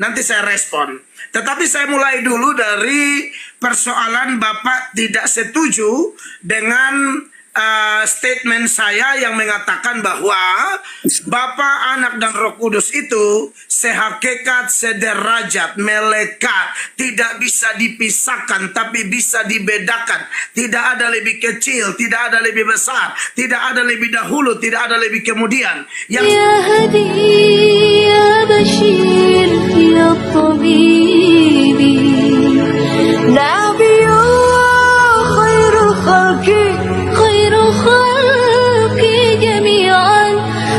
nanti saya respon. Tetapi saya mulai dulu dari persoalan Bapak tidak setuju dengan statement saya yang mengatakan bahwa Bapa, Anak, dan Roh Kudus itu sehakikat, sederajat, melekat, tidak bisa dipisahkan, tapi bisa dibedakan. Tidak ada lebih kecil, tidak ada lebih besar, tidak ada lebih dahulu, tidak ada lebih kemudian. Yang ya hadi, ya bashir, ya tabibi, Nabiyullah khairul khalqi جميعا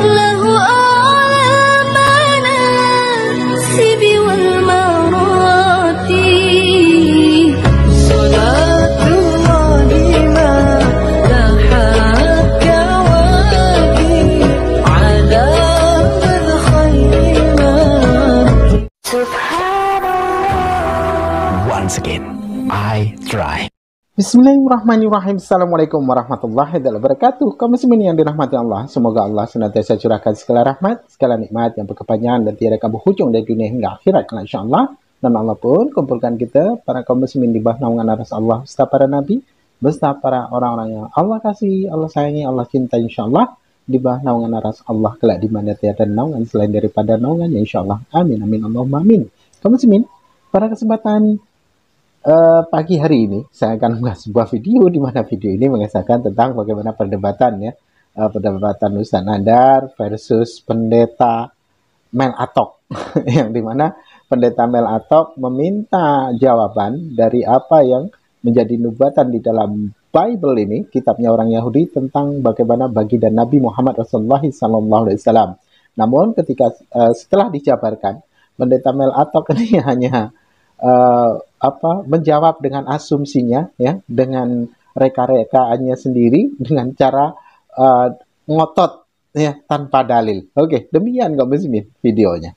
له أعلى المناسب والمراتب صلاة الله ما لاحت كواكب على الخير ما سبحان الله. Once again, I try. Bismillahirrahmanirrahim. Assalamualaikum warahmatullahi wabarakatuh. Kaum muslimin yang dirahmati Allah, semoga Allah senantiasa curahkan segala rahmat, segala nikmat yang berkepanjangan dan tiada kabur hujung dari dunia hingga akhirat, insyaallah. Dan Allah pun kumpulkan kita para kaum muslimin di bawah naungan aras Allah beserta para nabi, beserta para orang-orang yang Allah kasih, Allah sayangi, Allah cinta, insyaallah, di bawah naungan aras Allah kelak di mana tiada naungan selain daripada naungannya, insyaallah. Amin amin Allahumma amin. Kaum muslimin, pada kesempatan pagi hari ini saya akan membahas sebuah video di mana video ini mengisahkan tentang bagaimana perdebatan perdebatan Ustaz Nandar versus pendeta Mel Atok yang dimana pendeta Mel Atok meminta jawaban dari apa yang menjadi nubuatan di dalam Bible ini, kitabnya orang Yahudi, tentang bagaimana bagi dan Nabi Muhammad Rasulullah SAW. Namun ketika setelah dijabarkan, pendeta Mel Atok ini hanya menjawab dengan asumsinya, ya, dengan reka-rekaannya sendiri, dengan cara ngotot, ya, tanpa dalil. Oke, demikian kaum muslimin videonya.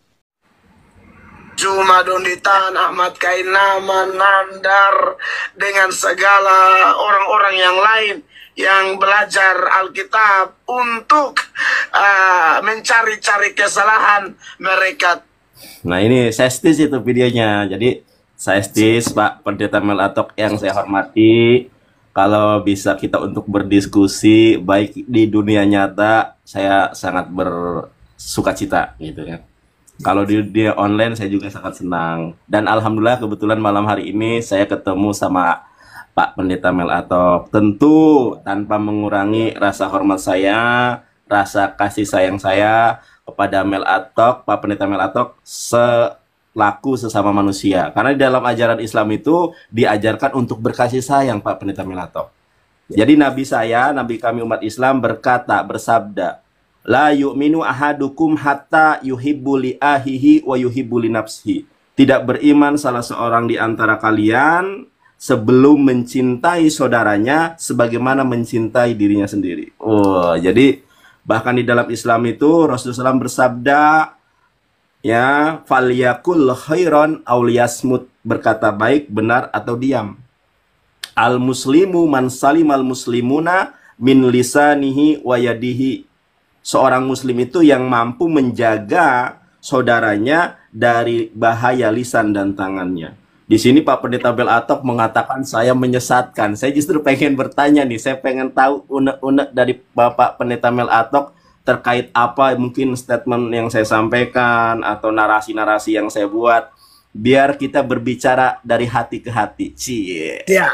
Cuma Donditan, Ahmad Kainama, Nandar, dengan segala orang-orang yang lain yang belajar Alkitab untuk mencari-cari kesalahan mereka. Nah, ini saya stis itu videonya. Jadi saya stis Pak Pendeta Mel Atok yang saya hormati, kalau bisa kita untuk berdiskusi baik di dunia nyata, saya sangat bersukacita gitu kan. Kalau di dunia online saya juga sangat senang. Dan alhamdulillah kebetulan malam hari ini saya ketemu sama Pak Pendeta Mel Atok. Tentu tanpa mengurangi rasa hormat saya, rasa kasih sayang saya kepada Mel Atok, Pak Pendeta Mel Atok, selaku sesama manusia. Karena di dalam ajaran Islam itu diajarkan untuk berkasih sayang, Pak Pendeta Mel Atok. Jadi Nabi saya, Nabi kami umat Islam bersabda, la yu'minu ahadukum hatta yuhibbu li ahihi wa yuhibbu li nafsihi. Tidak beriman salah seorang di antara kalian sebelum mencintai saudaranya sebagaimana mencintai dirinya sendiri. Oh, jadi bahkan di dalam Islam itu Rasulullah SAW bersabda, ya, falyakul khairon aw liyasmut, berkata baik, benar, atau diam. Al muslimu man salimal muslimuna min lisanihi wa yadihi. Seorang muslim itu yang mampu menjaga saudaranya dari bahaya lisan dan tangannya. Di sini Pak Pendeta Mel Atok mengatakan saya menyesatkan. Saya justru pengen bertanya nih, saya pengen tahu unek-unek dari Bapak Pendeta Mel Atok terkait apa mungkin statement yang saya sampaikan atau narasi-narasi yang saya buat, biar kita berbicara dari hati ke hati. Cie. Ya.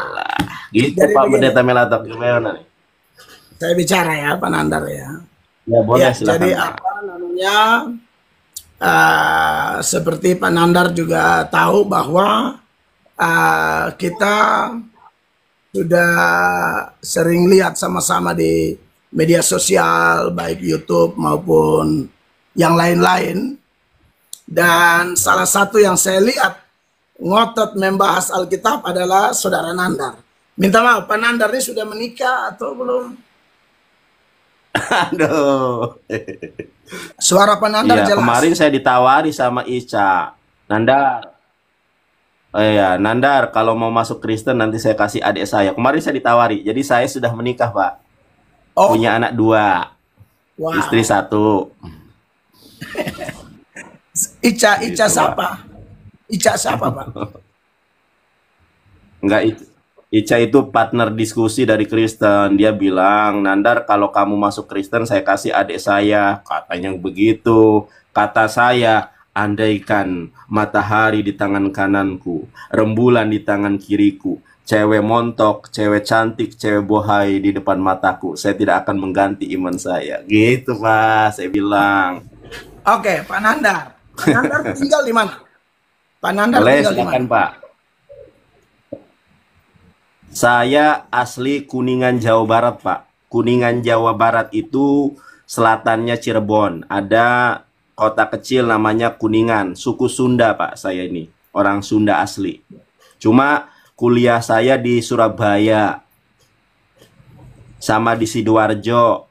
Gitu Pak Pendeta Mel Atok, gimana nih? Saya bicara ya Pak Nandar ya. Ya boleh, ya, silakan. jadi apa namanya? Seperti Pak Nandar juga tahu bahwa kita sudah sering lihat sama-sama di media sosial, baik YouTube maupun yang lain-lain. Dan salah satu yang saya lihat ngotot membahas Alkitab adalah Saudara Nandar. Minta maaf, Pak Nandar ini sudah menikah atau belum? Aduh. Suara Pak Nandar ya, jelas. Kemarin saya ditawari sama Ica. Nandar. Oh iya, Nandar, kalau mau masuk Kristen nanti saya kasih adik saya. Kemarin saya ditawari. Jadi saya sudah menikah, Pak. Oh. Punya anak 2. Wow. Istri 1. Ica Gitu, siapa? Ica siapa, Pak? Enggak, Ica itu partner diskusi dari Kristen. Dia bilang, Nandar kalau kamu masuk Kristen saya kasih adik saya. Katanya begitu. Kata saya, andaikan matahari di tangan kananku, rembulan di tangan kiriku, cewek montok, cewek cantik, cewek bohai di depan mataku, saya tidak akan mengganti iman saya. Gitu Pak, saya bilang. Oke, Pak Nandar. Pak Nandar tinggal di mana? Pak Nandar Boleh, tinggal di silakan mana? Pak. Saya asli Kuningan, Jawa Barat, Pak. Kuningan, Jawa Barat itu selatannya Cirebon. Ada kota kecil namanya Kuningan. Suku Sunda, Pak, saya ini. Orang Sunda asli. Cuma kuliah saya di Surabaya. Sama di Sidoarjo.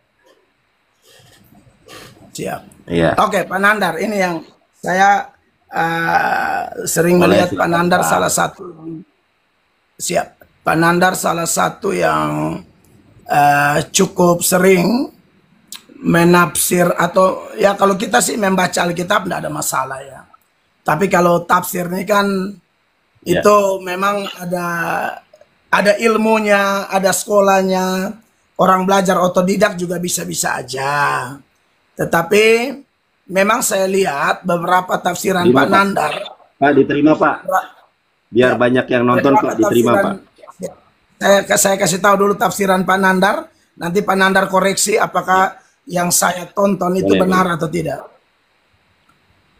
Siap. Iya. Oke, Pak Nandar, ini yang saya sering Boleh, melihat Pak silakan, Nandar Pak. salah satu. Siap. Pak Nandar salah satu yang cukup sering menafsir atau ya kalau kita sih membaca Alkitab tidak ada masalah ya. Tapi kalau tafsir ini kan Ya. itu memang ada ilmunya, ada sekolahnya. Orang belajar otodidak juga bisa-bisa aja. Tetapi memang saya lihat beberapa tafsiran Terima, Pak Pak. Nandar. Pak, diterima, Pak. Biar banyak yang nonton, Beberapa Pak. Diterima, tafsiran, Pak. saya kasih tahu dulu tafsiran Pak Nandar. Nanti Pak Nandar koreksi apakah yang saya tonton itu Boleh, benar atau tidak.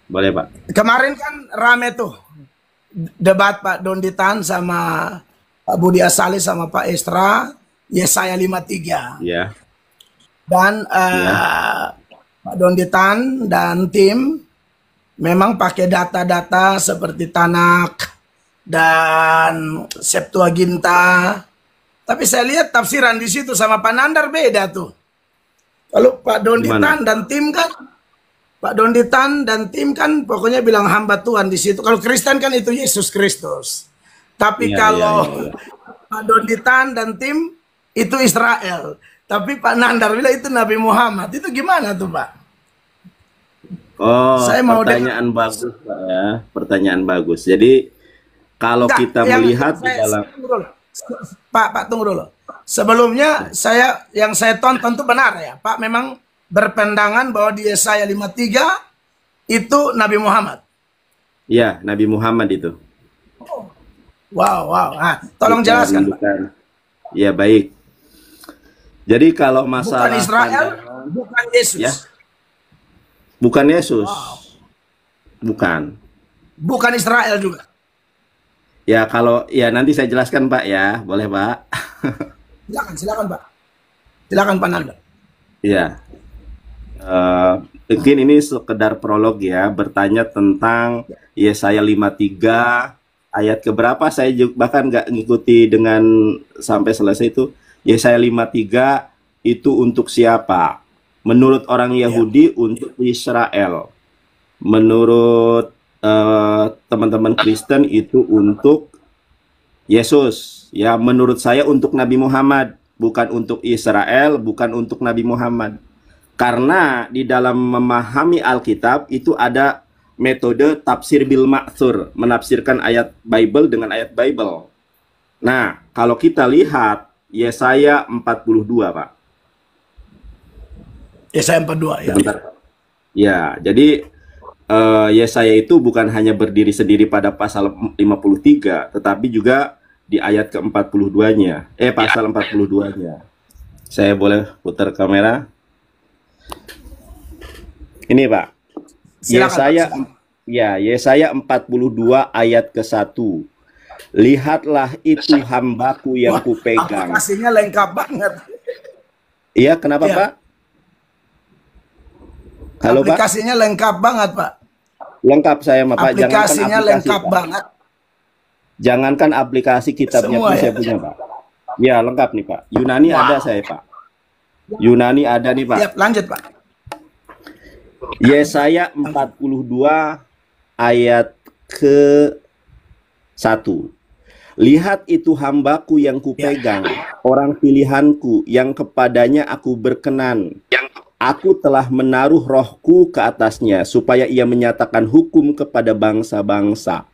Boleh, Pak. Kemarin kan rame tuh debat Pak Donditan sama Pak Budi Asali sama Pak Estra, Yesaya 53. Ya. Dan Pak Donditan dan tim memang pakai data-data seperti Tanak dan Septuaginta. Tapi saya lihat tafsiran di situ sama Pak Nandar beda tuh. Kalau Pak Donditan Gimana? dan tim kan, Pak Donditan dan tim kan pokoknya bilang hamba Tuhan di situ. Kalau Kristen kan itu Yesus Kristus. Tapi Iya, kalau iya, iya. Pak Donditan dan tim itu Israel. Tapi Pak Nandar bilang itu Nabi Muhammad. Itu gimana tuh, Pak? Oh, Saya mau pertanyaan bagus, Pak ya. Pertanyaan bagus. Jadi kalau Enggak, kita yang melihat di saya- dalam tunggu dulu. Pak, tunggu dulu. Sebelumnya yang saya tonton itu benar ya, Pak memang berpendangan bahwa di Yesaya 53 itu Nabi Muhammad. ya Nabi Muhammad itu. Wow. Nah, tolong Bukan- jelaskan, Pak. bukan. Ya, baik. Jadi kalau Bukan masalah Israel, pandangan- bukan Yesus. ya, bukan Yesus. Bukan. Bukan Israel juga. Ya, kalau ya nanti saya jelaskan, Pak ya. Boleh, Pak? Silakan, Pak. Silakan Pak Nanda. Ya. Mungkin ini sekedar prolog ya, bertanya tentang Yesaya 53 ayat keberapa, saya juga bahkan nggak ngikuti dengan sampai selesai itu. Yesaya 53 itu untuk siapa? Menurut orang Yahudi untuk Israel. Menurut teman-teman Kristen itu untuk Yesus. Ya, menurut saya untuk Nabi Muhammad, bukan untuk Israel, bukan untuk Nabi Muhammad. Karena di dalam memahami Alkitab itu ada metode tafsir bil ma'thur, menafsirkan ayat Bible dengan ayat Bible. Nah, kalau kita lihat Yesaya 42, Pak. Yesaya 42 ya. Sebentar. Ya, jadi Yesaya itu bukan hanya berdiri sendiri pada pasal 53, tetapi juga di ayat ke-42-nya. Pasal 42-nya. Saya boleh putar kamera? Ini, Pak. Silakan, Pak. Yesaya 42 ayat ke-1. Lihatlah itu hambaku yang kupegang. Aplikasinya lengkap banget. Iya, kenapa, Iya. Pak? Halo, Pak. Aplikasinya lengkap banget, Pak. Lengkap saya, Pak. Aplikasinya lengkap Pak. banget. Jangankan aplikasi, kitabnya Semua pun ya? saya punya, Pak. Ya, lengkap nih, Pak. Yunani Wow. ada saya, Pak. Yunani ada nih, Pak. Siap, lanjut, Pak. Yesaya 42 ayat ke-1. Lihat itu hambaku yang kupegang, orang pilihanku yang kepadanya aku berkenan. Aku telah menaruh rohku ke atasnya supaya ia menyatakan hukum kepada bangsa-bangsa.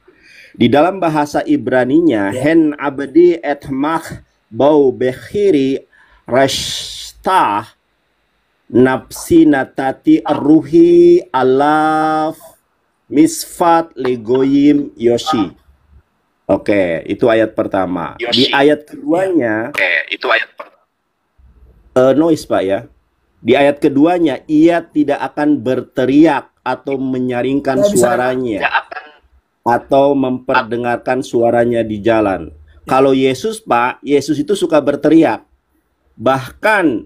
Di dalam bahasa Ibraninya, hen abdi etmach bau bekhiri rashtah nafsi natati ruhi alaf misfat legoyim yoshi. Oke, itu ayat pertama. Di ayat keduanya, noise Pak ya. Di ayat keduanya, ia tidak akan berteriak atau menyaringkan suaranya atau memperdengarkan suaranya di jalan. Kalau Yesus Pak, Yesus itu suka berteriak. Bahkan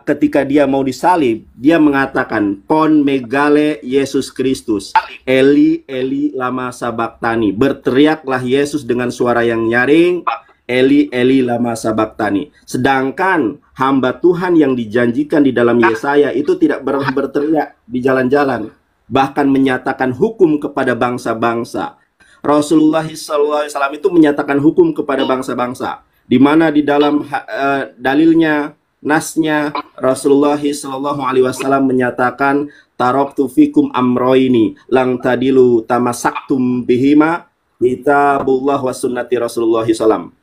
ketika dia mau disalib, dia mengatakan pon megale Yesus Kristus, Eli Eli lama sabaktani. Berteriaklah Yesus dengan suara yang nyaring, Eli Eli lama sabaktani. Sedangkan hamba Tuhan yang dijanjikan di dalam Yesaya itu tidak berteriak di jalan-jalan, bahkan menyatakan hukum kepada bangsa-bangsa. Rasulullah SAW itu menyatakan hukum kepada bangsa-bangsa, di mana di dalam dalilnya, nasnya, Rasulullah SAW menyatakan taraktu fikum amroini lang tadilu tamasaktum bihima kitabullah wa sunnati Rasulullah SAW.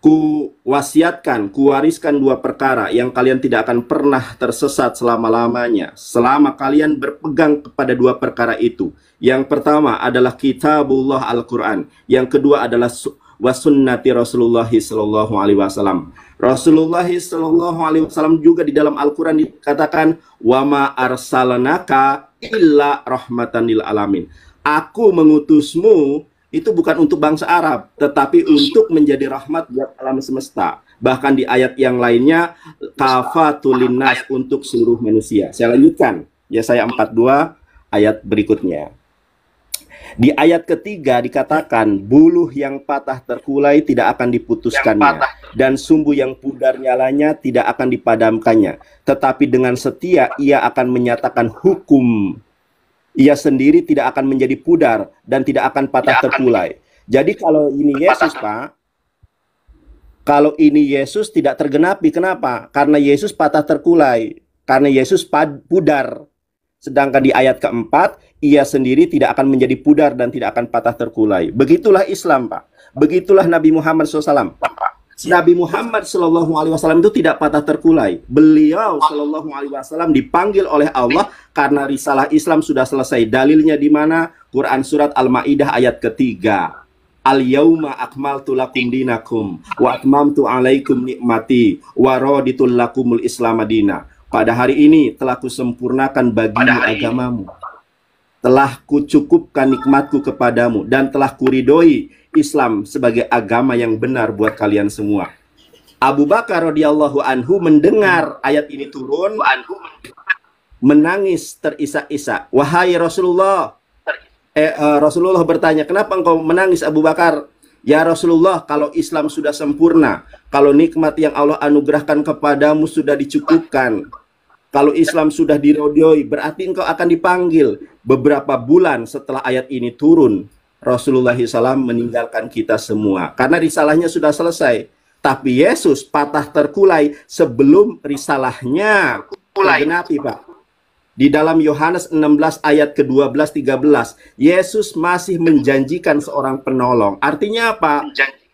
Ku wasiatkan, ku wariskan dua perkara yang kalian tidak akan pernah tersesat selama-lamanya, selama kalian berpegang kepada dua perkara itu. Yang pertama adalah kitabullah Al-Quran, yang kedua adalah wasunnati Rasulullah sallallahu alaihi wasallam. Rasulullah sallallahu alaihi wasallam juga di dalam Al-Quran dikatakan wama arsalanaka illa rahmatan lil alamin. Aku mengutusmu itu bukan untuk bangsa Arab, tetapi untuk menjadi rahmat buat alam semesta. Bahkan di ayat yang lainnya, kafatul linnas, untuk seluruh manusia. Saya lanjutkan, Yesaya 42 ayat berikutnya. Di ayat ketiga dikatakan, buluh yang patah terkulai tidak akan diputuskannya, dan sumbu yang pudar nyalanya tidak akan dipadamkannya. Tetapi dengan setia ia akan menyatakan hukum. Ia sendiri tidak akan menjadi pudar dan tidak akan patah terkulai. Jadi kalau ini Yesus Pak, kalau ini Yesus tidak tergenapi, kenapa? Karena Yesus patah terkulai, karena Yesus pudar. Sedangkan di ayat keempat, ia sendiri tidak akan menjadi pudar dan tidak akan patah terkulai. Begitulah Islam Pak, begitulah Nabi Muhammad SAW. Nabi Muhammad SAW itu tidak patah terkulai. Beliau SAW dipanggil oleh Allah karena risalah Islam sudah selesai. Dalilnya di mana? Quran surat Al-Maidah ayat ketiga. Al-yauma akmaltu lakum dinakum wa atmamtu alaikum nikmati wa raditu lakumul Islam madina. Pada hari ini telah kusempurnakan bagimu agamamu, telah kucukupkan nikmatku kepadamu, dan telah kuridoi Islam sebagai agama yang benar buat kalian semua. Abu Bakar radhiyallahu anhu mendengar ayat ini turun, menangis terisak-isak. Wahai Rasulullah, Rasulullah bertanya, kenapa engkau menangis Abu Bakar? Ya Rasulullah, kalau Islam sudah sempurna, kalau nikmat yang Allah anugerahkan kepadamu sudah dicukupkan, kalau Islam sudah diridhoi, berarti engkau akan dipanggil. Beberapa bulan setelah ayat ini turun, Rasulullah SAW meninggalkan kita semua karena risalahnya sudah selesai. Tapi Yesus patah terkulai sebelum risalahnya tergenapi Pak. Di dalam Yohanes 16 ayat ke-12-13, Yesus masih menjanjikan seorang penolong. Artinya apa?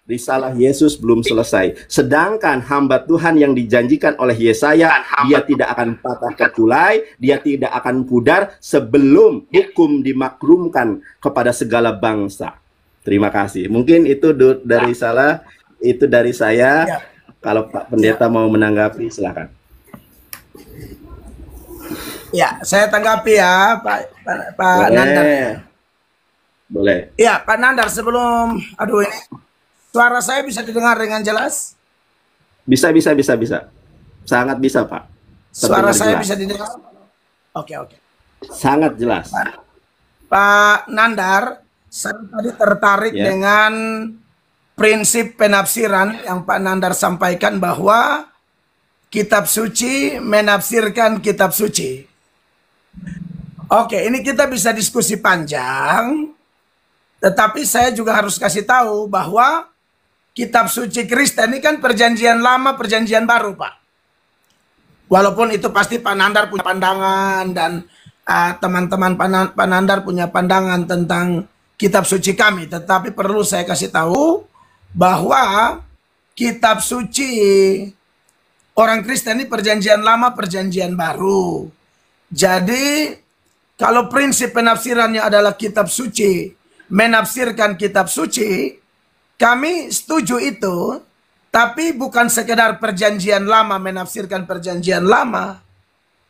Risalah Yesus belum selesai. Sedangkan hamba Tuhan yang dijanjikan oleh Yesaya, dia tidak akan patah terkulai, dia tidak akan pudar sebelum hukum dimaklumkan kepada segala bangsa. Terima kasih. Mungkin itu dari saya. Kalau Pak Pendeta mau menanggapi, silakan. Ya, saya tanggapi ya, Pak Nandar. Boleh. Ya, Pak Nandar, sebelum ini suara saya bisa didengar dengan jelas? Bisa. Sangat bisa, Pak. Suara saya jelas. bisa didengar? Oke. Sangat jelas. Pak Nandar, saya tadi tertarik dengan prinsip penafsiran yang Pak Nandar sampaikan bahwa kitab suci menafsirkan kitab suci. Oke, ini kita bisa diskusi panjang, tetapi saya juga harus kasih tahu bahwa kitab suci Kristen ini kan perjanjian lama, perjanjian baru, Pak. Walaupun itu pasti Pak Nandar punya pandangan dan teman-teman Pak Nandar punya pandangan tentang kitab suci kami. Tetapi perlu saya kasih tahu bahwa kitab suci orang Kristen ini perjanjian lama, perjanjian baru. Jadi kalau prinsip penafsirannya adalah kitab suci, menafsirkan kitab suci, kami setuju itu, tapi bukan sekedar perjanjian lama menafsirkan perjanjian lama,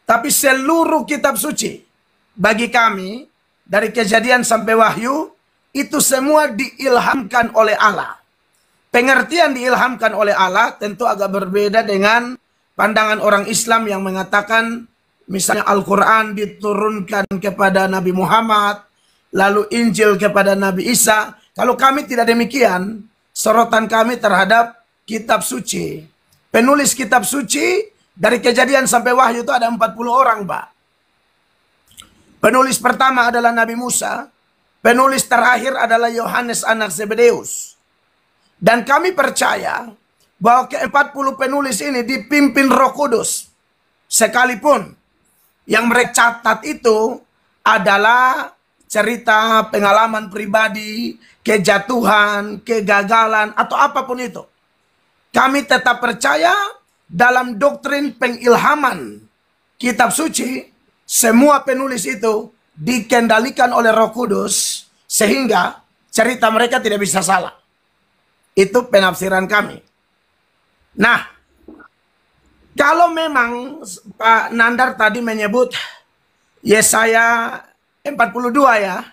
tapi seluruh kitab suci bagi kami dari Kejadian sampai Wahyu itu semua diilhamkan oleh Allah. Pengertian diilhamkan oleh Allah tentu agak berbeda dengan pandangan orang Islam yang mengatakan misalnya Al-Quran diturunkan kepada Nabi Muhammad, lalu Injil kepada Nabi Isa. Kalau kami tidak demikian, sorotan kami terhadap kitab suci. Penulis kitab suci dari Kejadian sampai Wahyu itu ada 40 orang, Pak. Penulis pertama adalah Nabi Musa. Penulis terakhir adalah Yohanes anak Zebedeus. Dan kami percaya bahwa ke-40 penulis ini dipimpin Roh Kudus. Sekalipun yang mereka catat itu adalah cerita pengalaman pribadi, kejatuhan, kegagalan, atau apapun itu. Kami tetap percaya dalam doktrin pengilhaman kitab suci, semua penulis itu dikendalikan oleh Roh Kudus, sehingga cerita mereka tidak bisa salah. Itu penafsiran kami. Nah, kalau memang Pak Nandar tadi menyebut Yesaya 42 ya.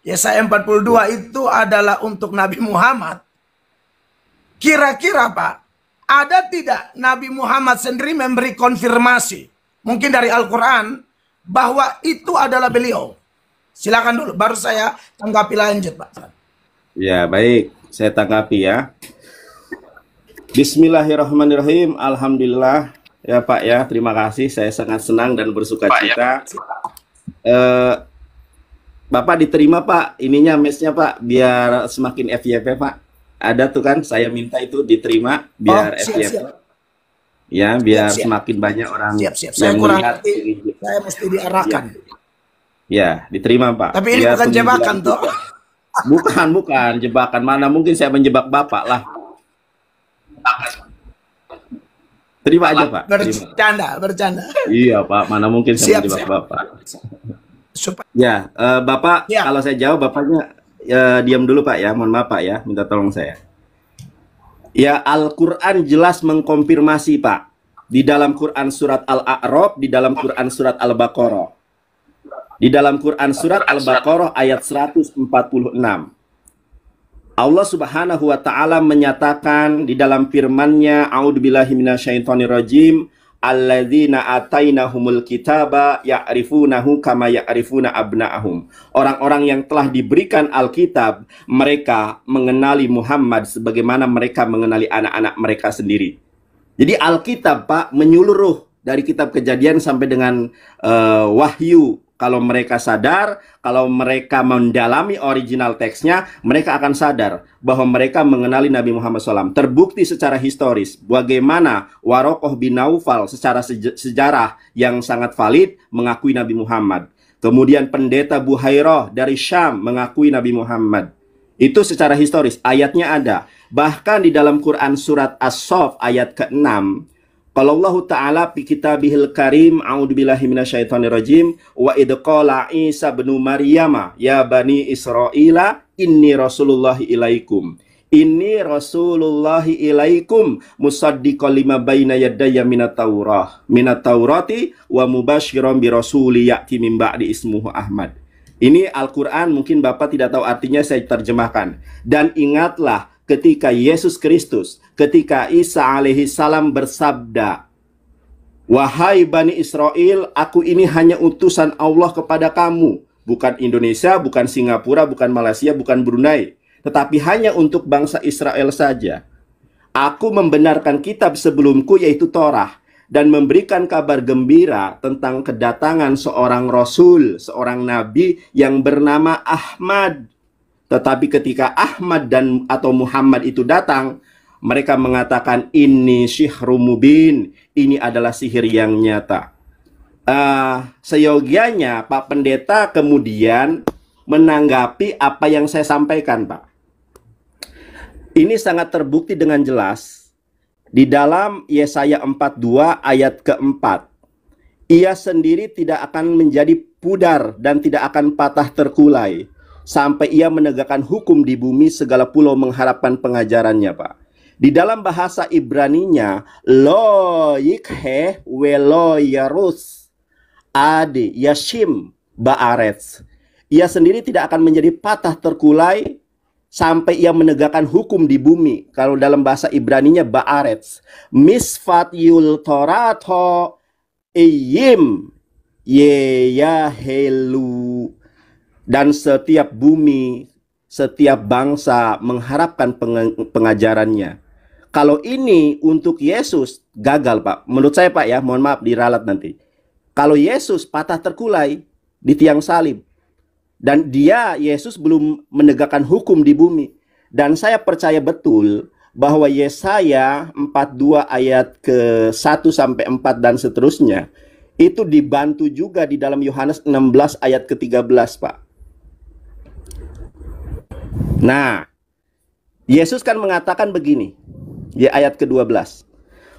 Yesaya 42 itu adalah untuk Nabi Muhammad. Kira-kira Pak, ada tidak Nabi Muhammad sendiri memberi konfirmasi, mungkin dari Al-Quran, bahwa itu adalah beliau? Silakan dulu, baru saya tanggapi lanjut Pak. Ya, baik. Saya tanggapi ya. Bismillahirrahmanirrahim. Alhamdulillah. Ya Pak ya, terima kasih. Saya sangat senang dan bersuka cita. Bapak diterima Pak, ininya mesnya Pak, biar semakin FYP Pak. Ada tuh kan, saya minta itu diterima biar FYP. Ya, biar semakin banyak orang Saya yang kurang melihat. ngerti, saya mesti diarahkan. Ya, diterima Pak. Tapi ini Biar bukan jebakan penjelasan- toh. Bukan jebakan. Mana mungkin saya menjebak Bapak lah. Terima aja Pak. Terima. Bercanda. Iya Pak, mana mungkin saya Siap, menjebak siap. Bapak. Supaya Ya, Bapak, Ya. kalau saya jawab, Bapaknya diam dulu Pak ya. Mohon maaf Pak ya, minta tolong saya. Ya, Al-Quran jelas mengkonfirmasi Pak. Di dalam Quran surat Al-A'raf, di dalam Quran surat Al-Baqarah. Di dalam Quran surat Al-Baqarah ayat 146. Allah Subhanahu wa taala menyatakan di dalam firman-Nya, A'udzubillahi minasyaitonirrajim, alladzina atainahumul kitaba ya'rifunahu kama ya'rifuna abna'ahum. Orang-orang yang telah diberikan Alkitab, mereka mengenali Muhammad sebagaimana mereka mengenali anak-anak mereka sendiri. Jadi Alkitab Pak menyeluruh dari kitab Kejadian sampai dengan Wahyu. Kalau mereka sadar, kalau mereka mendalami original teksnya, mereka akan sadar bahwa mereka mengenali Nabi Muhammad SAW. Terbukti secara historis bagaimana Warokoh bin Naufal secara sejarah yang sangat valid mengakui Nabi Muhammad. Kemudian pendeta Buhairah dari Syam mengakui Nabi Muhammad. Itu secara historis, ayatnya ada. Bahkan di dalam Quran surat As-Saff ayat ke-6, kalau Allah Ta'ala fi kitabihil karim, a'udzubillahi minasyaitonirrajim, wa idh qala Isa bin Maryama ya bani Israila inni rasulullahi ilaikum. Inni rasulullahi ilaikum musaddiqan lima baina yadayya minat taurati wa mubasysyiran bi rasuli ya'ti min ba'di ismuhu Ahmad. Ini Al-Qur'an, mungkin Bapak tidak tahu artinya, saya terjemahkan. Dan ingatlah ketika Yesus Kristus, ketika Isa alaihi salam bersabda, wahai Bani Israel, aku ini hanya utusan Allah kepada kamu. Bukan Indonesia, bukan Singapura, bukan Malaysia, bukan Brunei. Tetapi hanya untuk bangsa Israel saja. Aku membenarkan kitab sebelumku yaitu Torah. Dan memberikan kabar gembira tentang kedatangan seorang Rasul, seorang Nabi yang bernama Ahmad. Tetapi ketika Ahmad atau Muhammad itu datang, mereka mengatakan ini syihrun mubin, ini adalah sihir yang nyata. Seyogianya Pak Pendeta kemudian menanggapi apa yang saya sampaikan, Pak. Ini sangat terbukti dengan jelas di dalam Yesaya 42 ayat keempat. Ia sendiri tidak akan menjadi pudar dan tidak akan patah terkulai sampai ia menegakkan hukum di bumi, segala pulau mengharapkan pengajarannya, Pak. Di dalam bahasa Ibraninya, lo yikhe welo yarus ade yashim ba'aretz. Ia sendiri tidak akan menjadi patah terkulai sampai ia menegakkan hukum di bumi. Kalau dalam bahasa Ibraninya ba'aretz. Misfat yul torato iyim yeyahelu. Dan setiap bumi, setiap bangsa mengharapkan pengajarannya. Kalau ini untuk Yesus gagal, Pak. Menurut saya, Pak, ya, mohon maaf diralat nanti. Kalau Yesus patah terkulai di tiang salib, dan Yesus belum menegakkan hukum di bumi. Dan saya percaya betul bahwa Yesaya 42 ayat ke-1 sampai 4 dan seterusnya itu dibantu juga di dalam Yohanes 16 ayat ke-13, Pak. Nah, Yesus kan mengatakan begini di ayat ke-12.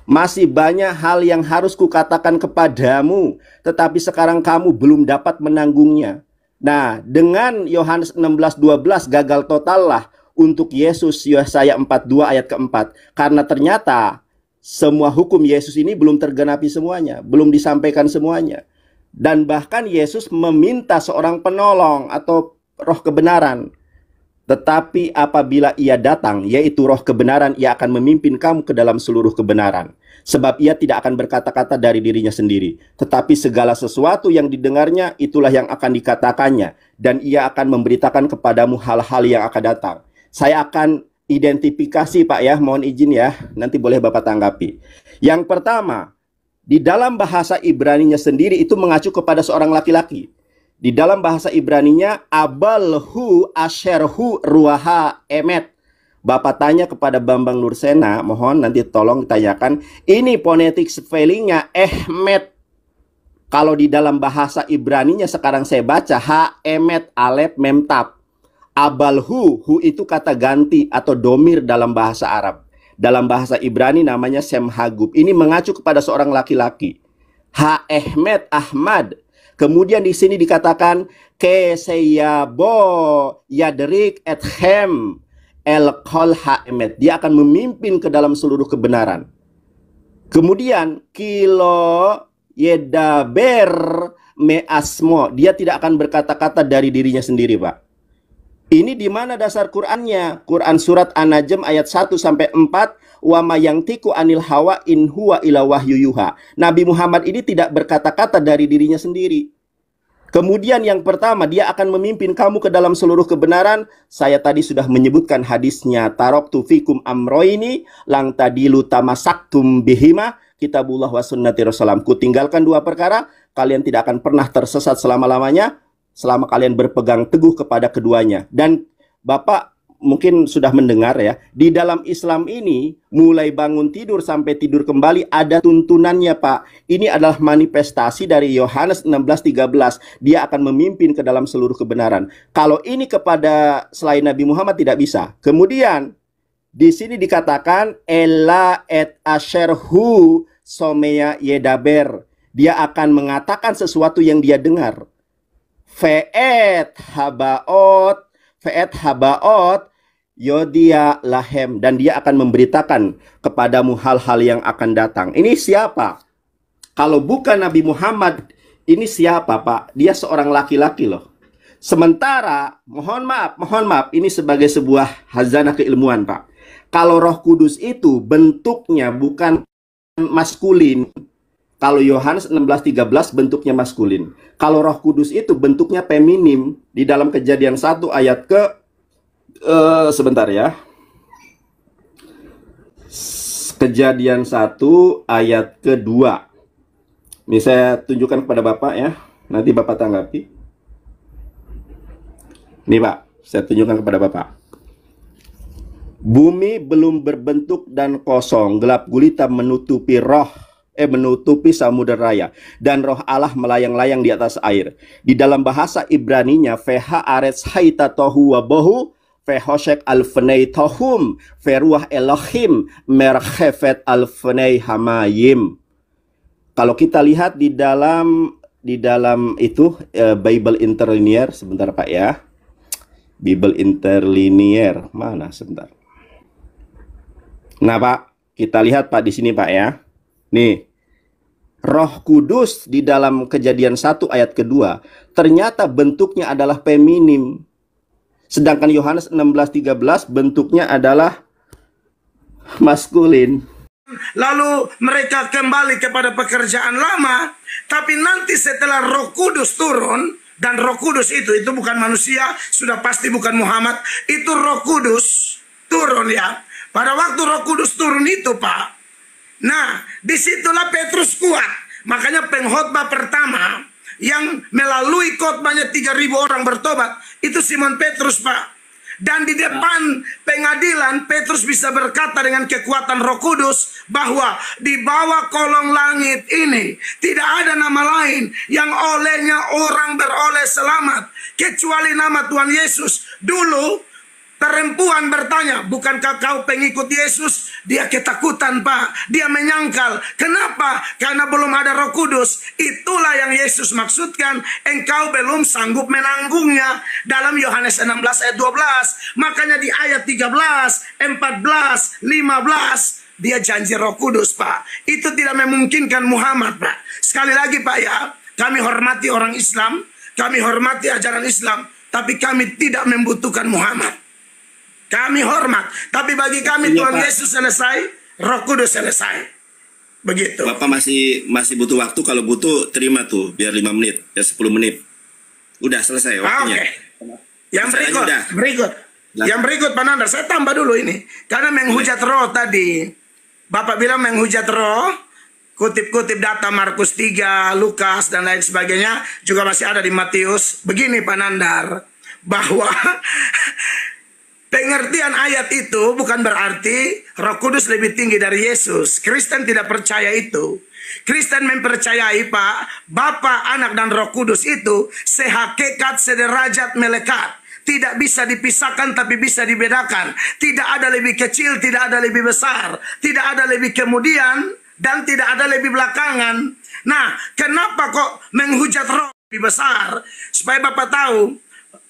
Masih banyak hal yang harus kukatakan kepadamu, tetapi sekarang kamu belum dapat menanggungnya. Nah, dengan Yohanes 16:12 gagal total lah untuk Yesus Yesaya 42 ayat ke-4. Karena ternyata semua hukum Yesus ini belum tergenapi semuanya, belum disampaikan semuanya. Dan bahkan Yesus meminta seorang penolong atau roh kebenaran. Tetapi apabila ia datang, yaitu roh kebenaran, ia akan memimpin kamu ke dalam seluruh kebenaran. Sebab ia tidak akan berkata-kata dari dirinya sendiri, tetapi segala sesuatu yang didengarnya, itulah yang akan dikatakannya. Dan ia akan memberitakan kepadamu hal-hal yang akan datang. Saya akan identifikasi, Pak, ya, mohon izin ya, nanti boleh Bapak tanggapi. Yang pertama, di dalam bahasa Ibraninya sendiri itu mengacu kepada seorang laki-laki. Di dalam bahasa Ibraninya, abalhu asherhu ruaha emet. Bapak tanya kepada Bambang Nursena, mohon nanti tolong ditanyakan, ini phonetic spellingnya ehmet. Kalau di dalam bahasa Ibraninya sekarang saya baca ha emet alef mem tab. Abalhu, hu itu kata ganti atau domir dalam bahasa Arab. Dalam bahasa Ibrani namanya semhagub. Ini mengacu kepada seorang laki-laki. Ha ehmet ahmad. Kemudian di sini dikatakan keseyabo yadrik ethem el kol haemet. Dia akan memimpin ke dalam seluruh kebenaran. Kemudian kilo yedaber me asmo. Dia tidak akan berkata-kata dari dirinya sendiri, Pak. Ini di mana dasar Qur'annya? Quran surat An-Najm ayat 1 sampai 4, wa ma yantiqu anil hawa in huwa ila wahyu yuha. Nabi Muhammad ini tidak berkata-kata dari dirinya sendiri. Kemudian yang pertama, dia akan memimpin kamu ke dalam seluruh kebenaran. Saya tadi sudah menyebutkan hadisnya, taraktu fikum amroini lang tadilu tamasaktum bihima kitabullah wa sunnati rasulullah. Ku tinggalkan dua perkara, kalian tidak akan pernah tersesat selama-lamanya selama kalian berpegang teguh kepada keduanya. Dan Bapak mungkin sudah mendengar ya, di dalam Islam ini mulai bangun tidur sampai tidur kembali ada tuntunannya, Pak. Ini adalah manifestasi dari Yohanes 16:13. Dia akan memimpin ke dalam seluruh kebenaran. Kalau ini kepada selain Nabi Muhammad tidak bisa. Kemudian di sini dikatakan ella et asherhu someya yedaber. Dia akan mengatakan sesuatu yang dia dengar. Fe'et habaot yodia lahem. Dan dia akan memberitakan kepadamu hal-hal yang akan datang. Ini siapa? Kalau bukan Nabi Muhammad, ini siapa, Pak? Dia seorang laki-laki loh. Sementara, mohon maaf, ini sebagai sebuah hazanah keilmuan, Pak. Kalau Roh Kudus itu bentuknya bukan maskulin. Kalau Yohanes 16:13 bentuknya maskulin. Kalau Roh Kudus itu bentuknya feminim. Di dalam Kejadian 1 ayat sebentar ya. Kejadian 1 ayat ke-2. Ini saya tunjukkan kepada Bapak ya. Nanti Bapak tanggapi. Nih Pak, saya tunjukkan kepada Bapak. Bumi belum berbentuk dan kosong, gelap gulita menutupi roh menutupi samudera raya, dan roh Allah melayang-layang di atas air. Di dalam bahasa Ibraninya, Feha aretz haita tohu wabohu, Fehoshek alfnei tohum, Feruah Elohim, Merchefet alfnei hamayim. Kalau kita lihat di dalam itu Bible Interlinear, sebentar Pak ya. Bible Interlinear mana sebentar. Nah Pak, kita lihat Pak di sini Pak ya. Nih, Roh Kudus di dalam Kejadian 1 ayat kedua ternyata bentuknya adalah feminim. Sedangkan Yohanes 16:13 bentuknya adalah maskulin. Lalu mereka kembali kepada pekerjaan lama, tapi nanti setelah Roh Kudus turun, dan Roh Kudus itu bukan manusia, sudah pasti bukan Muhammad, itu Roh Kudus turun ya. Pada waktu Roh Kudus turun itu Pak, nah disitulah Petrus kuat. Makanya pengkhotbah pertama yang melalui khotbahnya 3.000 orang bertobat, itu Simon Petrus Pak. Dan di depan pengadilan Petrus bisa berkata dengan kekuatan Roh Kudus bahwa di bawah kolong langit ini tidak ada nama lain yang olehnya orang beroleh selamat kecuali nama Tuhan Yesus. Dulu perempuan bertanya, bukankah kau pengikut Yesus? Dia ketakutan Pak, dia menyangkal. Kenapa? Karena belum ada Roh Kudus.Itulah yang Yesus maksudkan, engkau belum sanggup menanggungnya. Dalam Yohanes 16 ayat 12. Makanya di ayat 13, 14, 15 dia janji Roh Kudus Pak. Itu tidak memungkinkan Muhammad Pak. Sekali lagi Pak ya, kami hormati orang Islam, kami hormati ajaran Islam, tapi kami tidak membutuhkan Muhammad. Kami hormat, tapi bagi kami iya, Tuhan Pak. Yesus selesai, Roh Kudus selesai. Begitu. Bapak masih butuh waktu, kalau butuh terima tuh, biar 5 menit, ya 10 menit. Udah selesai waktunya. Oke. Yang berikut, Nah. Yang berikut Pak Nandar, saya tambah dulu ini. Karena menghujat roh tadi. Bapak bilang menghujat roh, kutip-kutip data Markus 3, Lukas, dan lain sebagainya, juga masih ada di Matius. Begini Pak Nandar, bahwa pengertian ayat itu bukan berarti Roh Kudus lebih tinggi dari Yesus. Kristen tidak percaya itu. Kristen mempercayai Pak, Bapa, Anak, dan Roh Kudus itu sehakikat, sederajat, melekat. Tidak bisa dipisahkan tapi bisa dibedakan. Tidak ada lebih kecil, tidak ada lebih besar. Tidak ada lebih kemudian dan tidak ada lebih belakangan. Nah, kenapa kok menghujat roh lebih besar? Supaya Bapak tahu,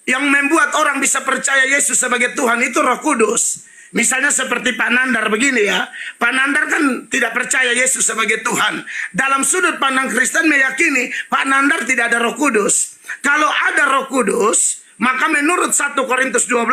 yang membuat orang bisa percaya Yesus sebagai Tuhan itu Roh Kudus. Misalnya seperti Pak Nandar begini ya. Pak Nandar kan tidak percaya Yesus sebagai Tuhan. Dalam sudut pandang Kristen meyakini Pak Nandar tidak ada Roh Kudus. Kalau ada Roh Kudus, maka menurut 1 Korintus 12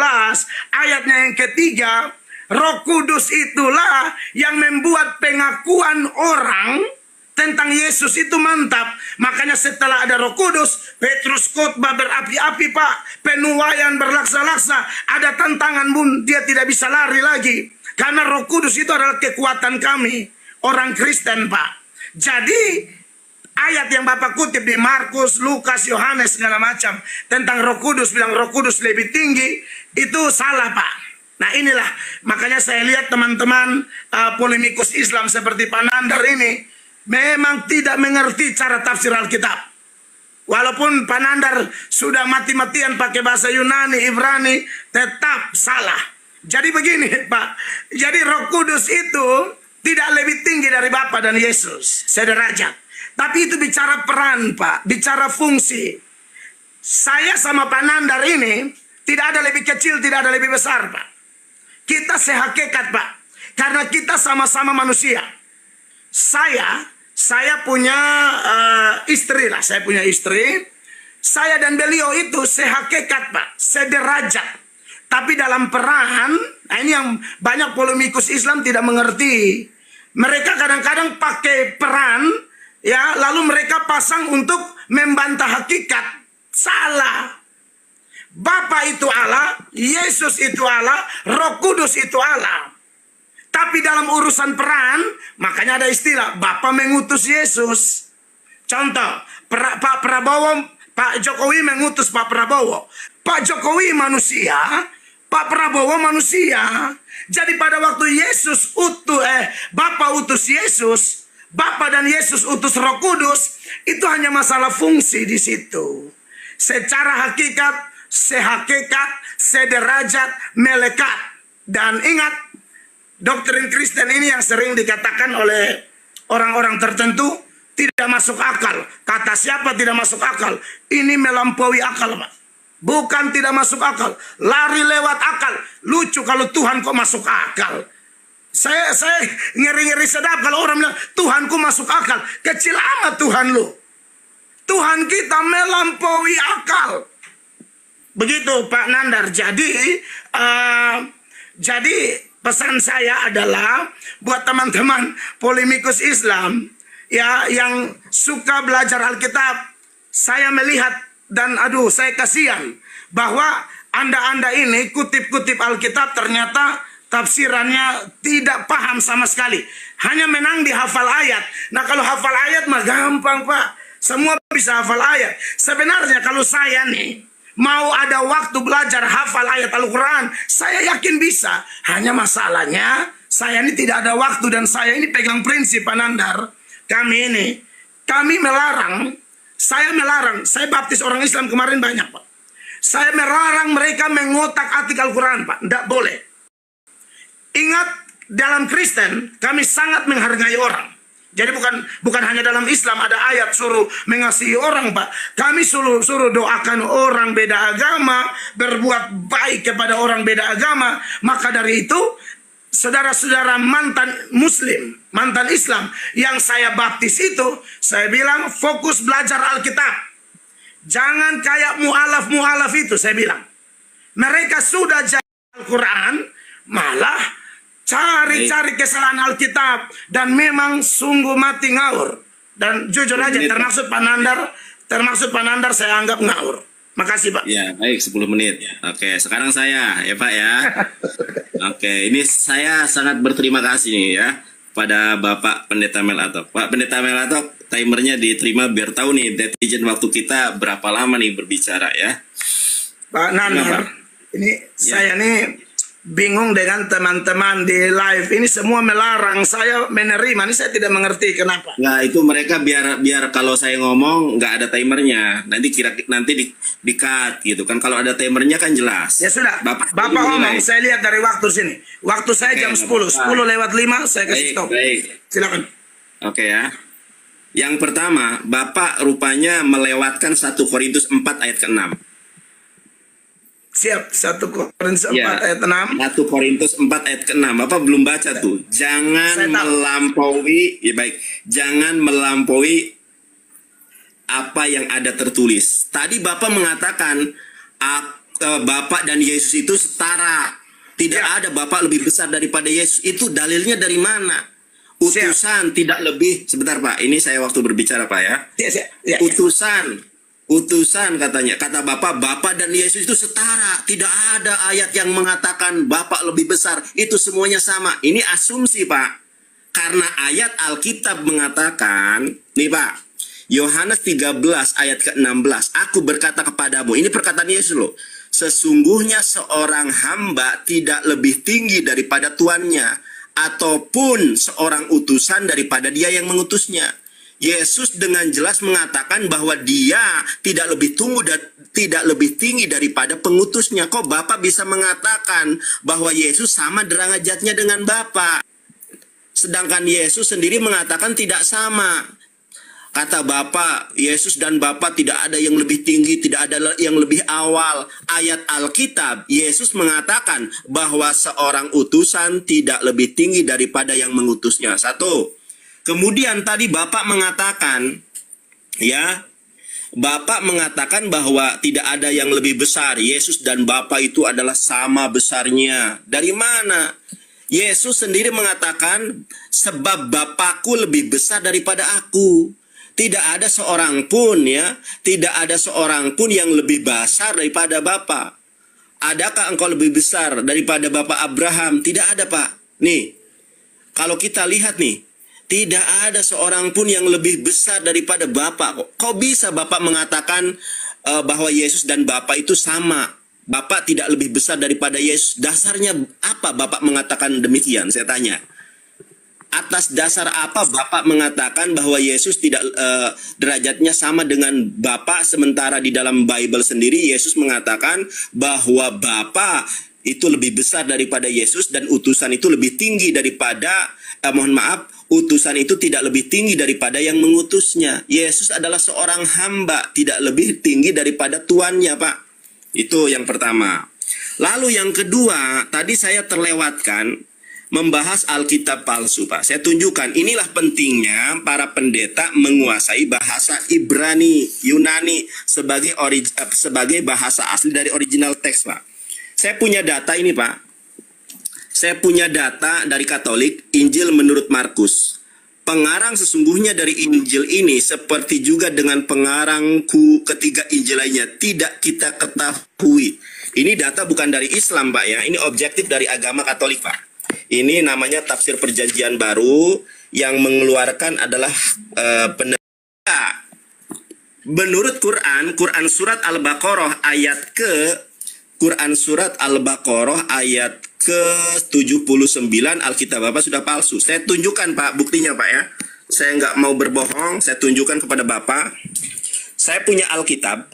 ayatnya yang ketiga, Roh Kudus itulah yang membuat pengakuan orang tentang Yesus itu mantap. Makanya setelah ada Roh Kudus, Petrus khotbah berapi-api Pak, penuaian berlaksa-laksa, ada tantangan pun dia tidak bisa lari lagi. Karena Roh Kudus itu adalah kekuatan kami, orang Kristen Pak. Jadi ayat yang Bapak kutip di Markus, Lukas, Yohanes segala macam tentang Roh Kudus, bilang Roh Kudus lebih tinggi, itu salah Pak. Nah inilah, makanya saya lihat teman-teman polemikus Islam seperti Pak Nandar ini memang tidak mengerti cara tafsir Alkitab. Walaupun Pak Nandar sudah mati-matian pakai bahasa Yunani, Ibrani, tetap salah. Jadi begini Pak, jadi Roh Kudus itu tidak lebih tinggi dari Bapa dan Yesus, sederajat. Tapi itu bicara peran Pak, bicara fungsi. Saya sama Pak Nandar ini tidak ada lebih kecil, tidak ada lebih besar Pak. Kita sehakikat Pak, karena kita sama-sama manusia. Saya punya istri lah, saya punya istri. Saya dan beliau itu sehakikat Pak, sederajat. Tapi dalam peran, nah ini yang banyak polemikus Islam tidak mengerti. Mereka kadang-kadang pakai peran, ya, lalu mereka pasang untuk membantah hakikat. Salah. Bapa itu Allah, Yesus itu Allah, Roh Kudus itu Allah. Tapi dalam urusan peran, makanya ada istilah Bapa mengutus Yesus. Contoh, Pak Jokowi mengutus Pak Prabowo. Pak Jokowi manusia, Pak Prabowo manusia. Jadi pada waktu Bapa utus Yesus, Bapa dan Yesus utus Roh Kudus, itu hanya masalah fungsi di situ. Secara hakikat, sederajat, melekat. Dan ingat, doktrin Kristen ini yang sering dikatakan oleh orang-orang tertentu tidak masuk akal. Kata siapa tidak masuk akal? Ini melampaui akal, Pak. Bukan tidak masuk akal, lari lewat akal. Lucu kalau Tuhan kok masuk akal. Saya ngeri-ngeri sedap kalau orang bilang Tuhanku masuk akal. Kecil amat Tuhan lu. Tuhan kita melampaui akal. Begitu Pak Nandar. Jadi pesan saya adalah buat teman-teman polemikus Islam ya yang suka belajar Alkitab, saya melihat dan saya kasihan bahwa Anda ini kutip-kutip Alkitab ternyata tafsirannya tidak paham sama sekali. Hanya menang di hafal ayat. Nah kalau hafal ayat mah gampang Pak. Semua bisa hafal ayat. Sebenarnya kalau saya nih mau ada waktu belajar hafal ayat Al-Quran, saya yakin bisa. Hanya masalahnya saya ini tidak ada waktu dan saya ini pegang prinsip Pak Nandar. Kami melarang, saya baptis orang Islam kemarin banyak Pak. Saya melarang mereka mengotak-atik Al-Quran Pak. Tidak boleh. Ingat, dalam Kristen kami sangat menghargai orang. Jadi bukan hanya dalam Islam ada ayat suruh mengasihi orang Pak. Kami suruh doakan orang beda agama, berbuat baik kepada orang beda agama. Maka dari itu, saudara-saudara mantan Muslim, mantan Islam yang saya baptis itu, saya bilang fokus belajar Alkitab. Jangan kayak mu'alaf itu, saya bilang. Mereka sudah jadi Al-Quran, malah cari-cari kesalahan Alkitab dan memang sungguh mati ngawur. Dan jujur aja termasuk Pak Nandar saya anggap ngawur. Makasih Pak. Ya, baik 10 menit. Oke, sekarang saya ya Pak ya. Oke, ini saya sangat berterima kasih nih ya pada Bapak Pendeta Melatok. Pak Pendeta Melatok, timernya diterima biar tahu nih netizen waktu kita berapa lama nih berbicara ya. Pak Nandar, ini saya nih bingung dengan teman-teman di live ini semua melarang saya menerima. Ini saya tidak mengerti kenapa. Nah itu mereka biar kalau saya ngomong nggak ada timernya, nanti di cut gitu kan. Kalau ada timernya kan jelas. Ya sudah, Bapak ngomong, saya lihat dari waktu sini. Waktu saya jam 10 lewat 5 saya kasih stop. Baik. Silakan. Oke ya. Yang pertama, Bapak rupanya melewatkan 1 Korintus 4 ayat ke-6. Siap, 1 Korintus 4 ayat 6. 1 Korintus 4 ayat ke-6. Bapak belum baca tuh. Jangan melampaui, ya baik. Jangan melampaui apa yang ada tertulis. Tadi Bapak mengatakan Bapak dan Yesus itu setara. Tidak ada Bapak lebih besar daripada Yesus. Itu dalilnya dari mana? Utusan tidak lebih. Sebentar Pak, ini saya waktu berbicara Pak ya. Utusan katanya, kata Bapak dan Yesus itu setara. Tidak ada ayat yang mengatakan Bapak lebih besar. Itu semuanya sama. Ini asumsi Pak. Karena ayat Alkitab mengatakan, nih Pak, Yohanes 13 ayat ke-16, aku berkata kepadamu, ini perkataan Yesus loh, sesungguhnya seorang hamba tidak lebih tinggi daripada tuannya, ataupun seorang utusan daripada dia yang mengutusnya. Yesus dengan jelas mengatakan bahwa dia tidak lebih tinggi daripada pengutusnya. Kok Bapak bisa mengatakan bahwa Yesus sama derajatnya dengan Bapak? Sedangkan Yesus sendiri mengatakan tidak sama. Kata Bapak, Yesus dan Bapak tidak ada yang lebih tinggi, tidak ada yang lebih awal. Ayat Alkitab, Yesus mengatakan bahwa seorang utusan tidak lebih tinggi daripada yang mengutusnya. 1. Kemudian tadi Bapak mengatakan, ya, Bapak mengatakan bahwa tidak ada yang lebih besar. Yesus dan Bapa itu adalah sama besarnya. Dari mana? Yesus sendiri mengatakan, sebab Bapakku lebih besar daripada aku. Tidak ada seorang pun ya, tidak ada seorang pun yang lebih besar daripada Bapa. Adakah engkau lebih besar daripada Bapak Abraham? Tidak ada Pak. Nih, kalau kita lihat nih, tidak ada seorang pun yang lebih besar daripada Bapak. Kok bisa Bapak mengatakan bahwa Yesus dan Bapak itu sama? Bapak tidak lebih besar daripada Yesus. Dasarnya apa Bapak mengatakan demikian? Saya tanya. Atas dasar apa Bapak mengatakan bahwa Yesus tidak derajatnya sama dengan Bapa, sementara di dalam Bible sendiri Yesus mengatakan bahwa Bapa itu lebih besar daripada Yesus dan utusan itu lebih tinggi daripada utusan itu tidak lebih tinggi daripada yang mengutusnya. Yesus adalah seorang hamba, tidak lebih tinggi daripada tuannya, Pak. Itu yang pertama. Lalu yang kedua, tadi saya terlewatkan membahas Alkitab palsu, Pak. Saya tunjukkan, inilah pentingnya para pendeta menguasai bahasa Ibrani, Yunani sebagai bahasa asli dari original teks, Pak. Saya punya data ini, Pak. Saya punya data dari Katolik, Injil menurut Markus. Pengarang sesungguhnya dari Injil ini seperti juga dengan pengarangku ketiga Injil lainnya tidak kita ketahui. Ini data bukan dari Islam, Pak, ya. Ini objektif dari agama Katolik, Pak. Ini namanya tafsir perjanjian baru yang mengeluarkan adalah penelitian. Menurut Quran surat Al-Baqarah ayat ayat ke-79 Alkitab Bapak sudah palsu. Saya tunjukkan, Pak, buktinya, Pak, ya. Saya nggak mau berbohong, saya tunjukkan kepada Bapak. Saya punya Alkitab.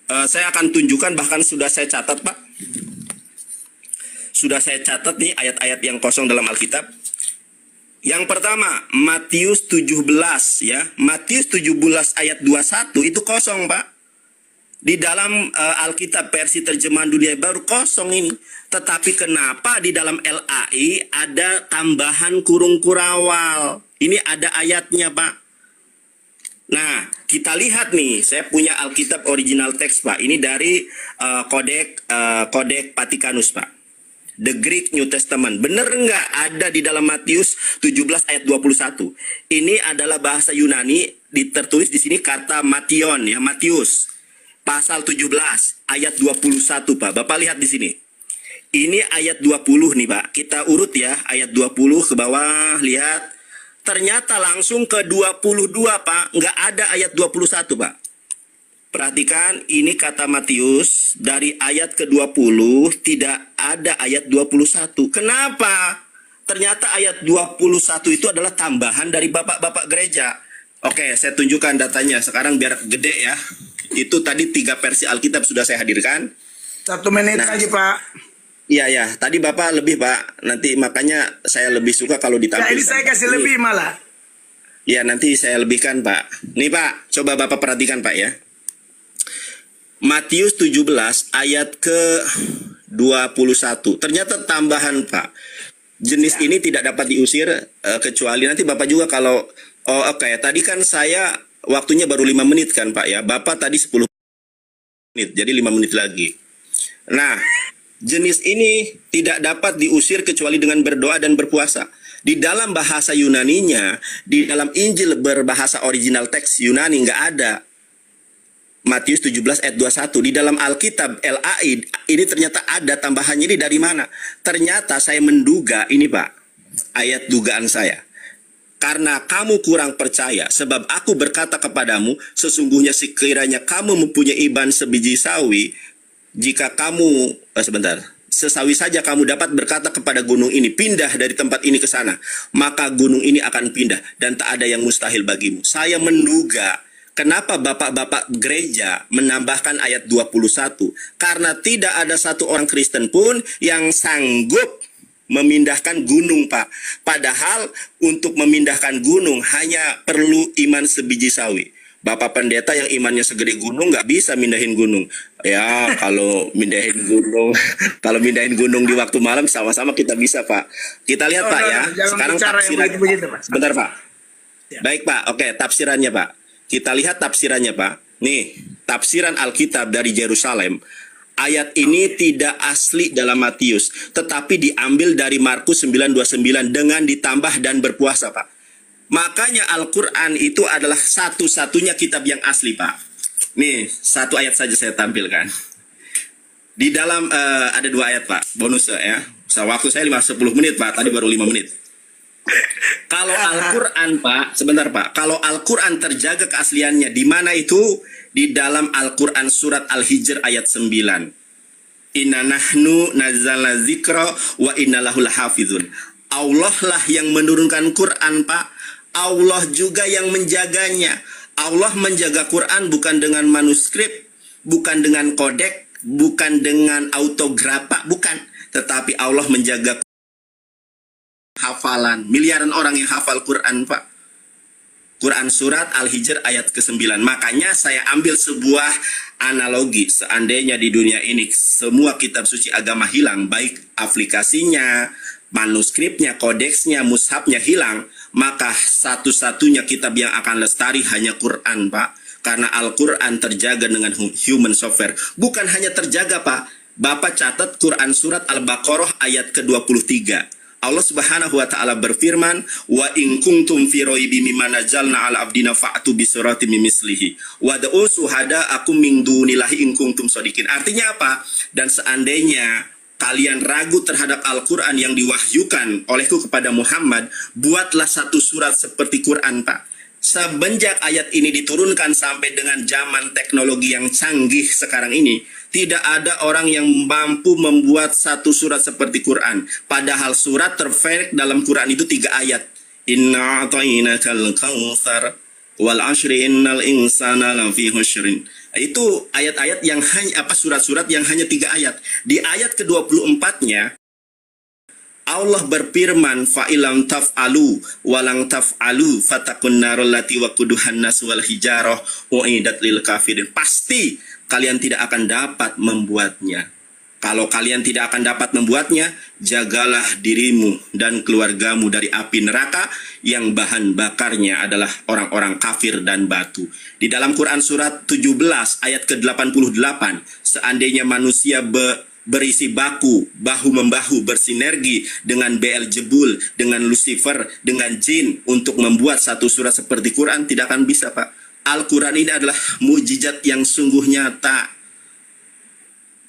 Saya akan tunjukkan, bahkan sudah saya catat, Pak. Sudah saya catat nih ayat-ayat yang kosong dalam Alkitab. Yang pertama, Matius 17, ya. Matius 17 ayat 21 itu kosong, Pak. Di dalam Alkitab versi terjemahan dunia baru kosong ini. Tetapi kenapa di dalam LAI ada tambahan kurung kurawal? Ini ada ayatnya, Pak. Nah, kita lihat nih, saya punya Alkitab original teks, Pak. Ini dari Kodek Vatikanus, Pak. The Greek New Testament. Bener nggak ada di dalam Matius 17 ayat 21? Ini adalah bahasa Yunani, tertulis di sini kata Mation, ya, Matius. Pasal 17 ayat 21, Pak. Bapak lihat di sini. Ini ayat 20 nih, Pak. Kita urut ya, ayat 20 ke bawah, lihat. Ternyata langsung ke 22, Pak. Nggak ada ayat 21, Pak. Perhatikan, ini kata Matius, dari ayat ke-20 tidak ada ayat 21. Kenapa? Ternyata ayat 21 itu adalah tambahan dari bapak-bapak gereja. Oke, saya tunjukkan datanya. Sekarang biar gede ya. Itu tadi 3 versi Alkitab sudah saya hadirkan. 1 menit lagi, Pak. Iya, ya. Tadi Bapak lebih, Pak. Nanti makanya saya lebih suka kalau ditampilkan. Jadi saya kasih lebih malah. Iya, nanti saya lebihkan, Pak. Nih, Pak. Coba Bapak perhatikan, Pak, ya. Matius 17 ayat ke-21. Ternyata tambahan, Pak. Jenis ini tidak dapat diusir kecuali nanti Bapak juga kalau oke, tadi kan saya waktunya baru 5 menit kan, Pak, ya. Bapak tadi 10 menit. Jadi 5 menit lagi. Nah, jenis ini tidak dapat diusir kecuali dengan berdoa dan berpuasa. Di dalam bahasa Yunaninya, di dalam Injil berbahasa original teks Yunani nggak ada. Matius 17 ayat 21. Di dalam Alkitab LAI ini ternyata ada tambahannya. Ini dari mana? Ternyata saya menduga ini, Pak. Ayat dugaan saya. Karena kamu kurang percaya, sebab aku berkata kepadamu, sesungguhnya sekiranya kamu mempunyai iman sebiji sawi, jika kamu sesawi saja kamu dapat berkata kepada gunung ini, pindah dari tempat ini ke sana, maka gunung ini akan pindah dan tak ada yang mustahil bagimu. Saya menduga kenapa bapak-bapak gereja menambahkan ayat 21? Karena tidak ada satu orang Kristen pun yang sanggup memindahkan gunung, Pak. Padahal untuk memindahkan gunung hanya perlu iman sebiji sawi. Bapak pendeta yang imannya segede gunung nggak bisa mindahin gunung. Ya, kalau mindahin gunung, kalau mindahin gunung di waktu malam sama-sama kita bisa, Pak. Kita lihat, Pak, ya. Sekarang tafsirannya. Sebentar, Pak. Baik, Pak. Oke, tafsirannya, Pak. Kita lihat tafsirannya, Pak. Nih, tafsiran Alkitab dari Yerusalem. Ayat ini tidak asli dalam Matius, tetapi diambil dari Markus 9:29 dengan ditambah dan berpuasa, Pak. Makanya Al-Quran itu adalah satu-satunya kitab yang asli, Pak. Nih, 1 ayat saja saya tampilkan. Di dalam ada 2 ayat, Pak. Bonus ya. Waktu saya 10 menit, Pak. Tadi baru 5 menit. Kalau Al-Quran, Pak, sebentar, Pak. Kalau Al-Quran terjaga keasliannya, di mana itu? Di dalam Al-Quran surat Al-Hijr ayat 9. Inna nahnu nazzalna dzikra wa inna lahu lahafizun. Allah lah yang menurunkan Quran, Pak. Allah juga yang menjaganya. Allah menjaga Quran bukan dengan manuskrip, bukan dengan kodek, bukan dengan autografa, bukan. Tetapi Allah menjaga hafalan. Miliaran orang yang hafal Quran, Pak. Quran surat Al-Hijr ayat ke-9. Makanya saya ambil sebuah analogi. Seandainya di dunia ini semua kitab suci agama hilang, baik aplikasinya, manuskripnya, kodeksnya, mushafnya hilang, maka satu-satunya kitab yang akan lestari hanya Quran, Pak. Karena Al-Quran terjaga dengan human software. Bukan hanya terjaga, Pak. Bapak catat Quran surat Al-Baqarah ayat ke-23. Allah Subhanahu wa taala berfirman, "Wa in kuntum fi raibin mimma nazzalna 'ala abdina fa'tu bi suratin min mislihi wa da'u syuhada'akum min dunillahi in kuntum shadiqin." Artinya apa? Dan seandainya kalian ragu terhadap Al-Qur'an yang diwahyukan olehku kepada Muhammad, buatlah satu surat seperti Quran, Pak. Semenjak ayat ini diturunkan sampai dengan zaman teknologi yang canggih sekarang ini, tidak ada orang yang mampu membuat satu surat seperti Quran. Padahal surat terpendek dalam Quran itu 3 ayat. Inna a'tainakal kautsar wal 'ashri innal insana lafi khusrin. Itu ayat-ayat yang hanya surat-surat yang hanya 3 ayat. Di ayat ke-24-nya Allah berfirman, fa'ilam taf'alu walang taf'alu fatakun narul lati wakuduhan nas wal hijarah u'idat lil kafirin. Pasti kalian tidak akan dapat membuatnya. Kalau kalian tidak akan dapat membuatnya, jagalah dirimu dan keluargamu dari api neraka yang bahan bakarnya adalah orang-orang kafir dan batu. Di dalam Quran surat 17 ayat ke-88, seandainya manusia berisi bahu-membahu, bersinergi dengan Beelzebul, dengan Lucifer, dengan jin untuk membuat satu surat seperti Quran, tidak akan bisa, Pak. Al-Quran ini adalah mukjizat yang sungguh nyata.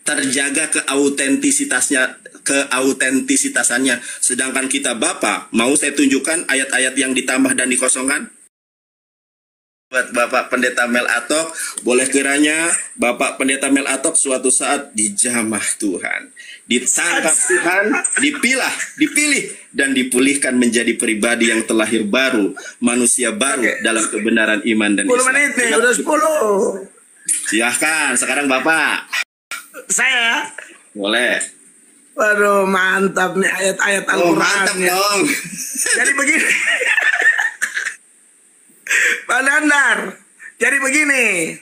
Terjaga keautentisitasannya. Sedangkan kita Bapak, mau saya tunjukkan ayat-ayat yang ditambah dan dikosongkan? Buat Bapak Pendeta Mel Atok, boleh kiranya Bapak Pendeta Mel Atok suatu saat dijamah Tuhan, ditangkap Tuhan, dipilih dan dipulihkan menjadi pribadi yang terlahir baru, manusia baru dalam kebenaran iman dan 10 Islam. menit nih, udah 10. Silahkan, sekarang Bapak. Saya, Boleh. waduh mantap nih ayat-ayat Oh, Al-Quran. mantap dong. Jadi begini. Pak Dandar, jadi begini,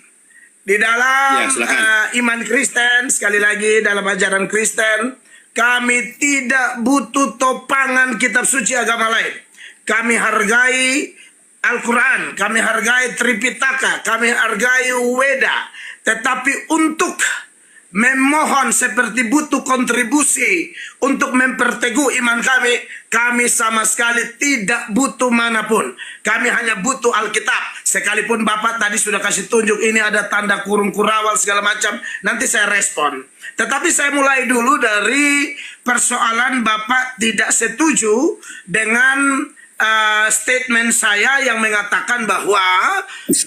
di dalam Ya, silakan. iman Kristen, sekali lagi dalam ajaran Kristen, kami tidak butuh topangan kitab suci agama lain. Kami hargai Al-Quran, kami hargai Tripitaka, kami hargai Weda. Tetapi untuk memohon seperti butuh kontribusi untuk memperteguh iman kami, kami sama sekali tidak butuh manapun. Kami hanya butuh Alkitab. Sekalipun Bapak tadi sudah kasih tunjuk ini ada tanda kurung kurawal segala macam, nanti saya respon. Tetapi saya mulai dulu dari persoalan Bapak tidak setuju dengan statement saya yang mengatakan bahwa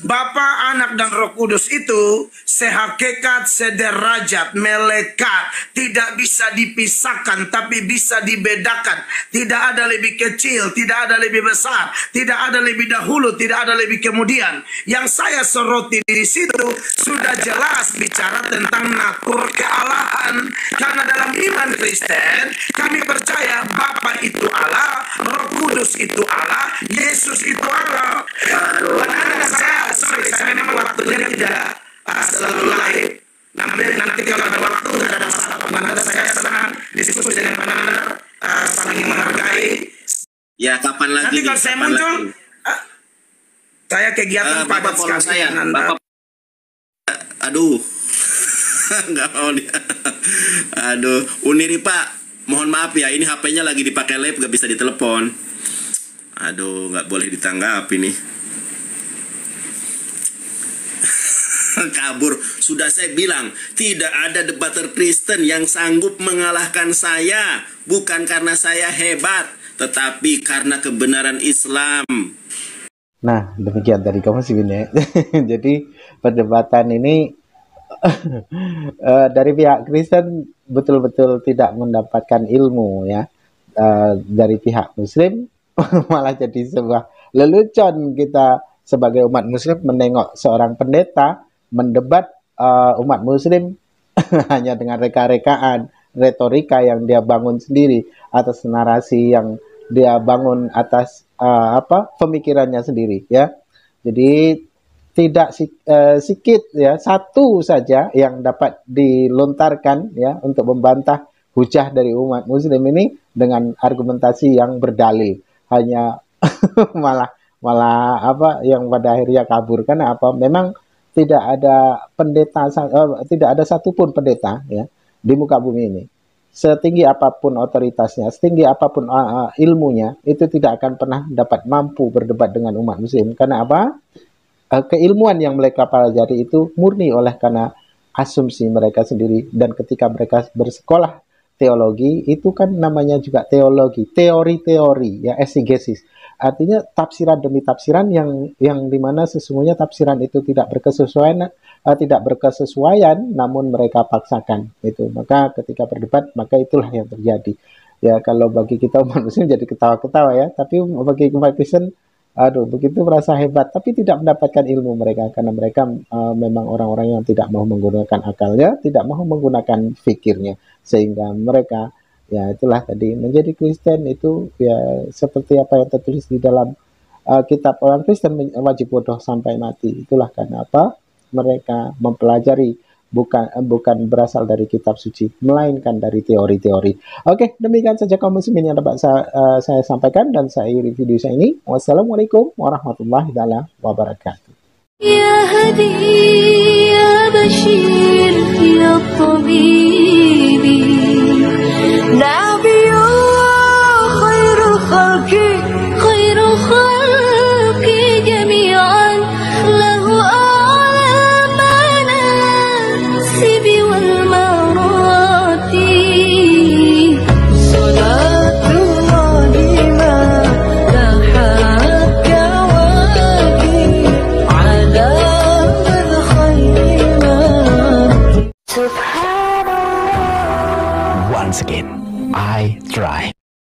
Bapa, Anak, dan Roh Kudus itu sehakikat, sederajat, melekat, tidak bisa dipisahkan, tapi bisa dibedakan. Tidak ada lebih kecil, tidak ada lebih besar, tidak ada lebih dahulu, tidak ada lebih kemudian. Yang saya soroti di situ sudah jelas bicara tentang natur kealahan. Karena dalam iman Kristen kami percaya Bapa itu Allah, Roh Kudus itu Allah, Yesus itu Allah. Saya memang waktunya tidak selalu live. Nanti kalau ada waktu, tidak ada masalah. Mana saya senang diskusi dengan Anda, saling menghargai. Ya, kapan lagi? Nanti kalau saya muncul, saya kegiatan padat follow sekali. saya. Bapak, aduh, nggak mau dia. Aduh, Uniri Pak, mohon maaf ya, ini HP-nya lagi dipakai live, nggak bisa ditelepon. Aduh, nggak boleh ditanggapi nih. Kabur. Sudah saya bilang, tidak ada debater Kristen yang sanggup mengalahkan saya. Bukan karena saya hebat, tetapi karena kebenaran Islam. Nah, demikian tadi kamu sih ya. Jadi perdebatan ini dari pihak Kristen betul-betul tidak mendapatkan ilmu ya. dari pihak Muslim malah jadi sebuah lelucon kita sebagai umat Muslim menengok seorang pendeta mendebat umat Muslim hanya dengan reka-rekaan, retorika yang dia bangun sendiri atas narasi yang dia bangun atas pemikirannya sendiri, ya. Jadi tidak sikit ya, satu saja yang dapat dilontarkan ya untuk membantah hujah dari umat Muslim ini dengan argumentasi yang berdalil, hanya malah yang pada akhirnya kabur. Karena apa? Memang tidak ada pendeta, tidak ada satupun pendeta ya di muka bumi ini, setinggi apapun otoritasnya, setinggi apapun ilmunya, itu tidak akan pernah dapat mampu berdebat dengan umat Muslim. Karena apa? Keilmuan yang mereka pelajari itu murni oleh karena asumsi mereka sendiri, dan ketika mereka bersekolah teologi itu kan namanya juga teologi, teori-teori ya, exegesis, artinya tafsiran demi tafsiran yang dimana sesungguhnya tafsiran itu tidak berkesesuaian namun mereka paksakan itu. Maka ketika berdebat maka itulah yang terjadi ya. Kalau bagi kita umat Muslim jadi ketawa-ketawa ya, tapi bagi umat Kristen aduh begitu merasa hebat, tapi tidak mendapatkan ilmu mereka, karena mereka memang orang-orang yang tidak mau menggunakan akalnya, tidak mau menggunakan fikirnya, sehingga mereka ya itulah tadi, menjadi Kristen itu ya seperti apa yang tertulis di dalam kitab orang Kristen wajib bodoh sampai mati. Itulah karena apa? Mereka mempelajari bukan berasal dari kitab suci, melainkan dari teori-teori. Oke, demikian saja kaum muslimin yang dapat saya sampaikan dan saya akhiri video saya ini. Wassalamualaikum warahmatullahi wabarakatuh. يا هدي يا بشير يا طبيب نبي خير خلق جميعا له أعلى المناسب والمراتب صلاة الله ما لاحت كواكب على من خير ما سبحان الله. Once again, I try.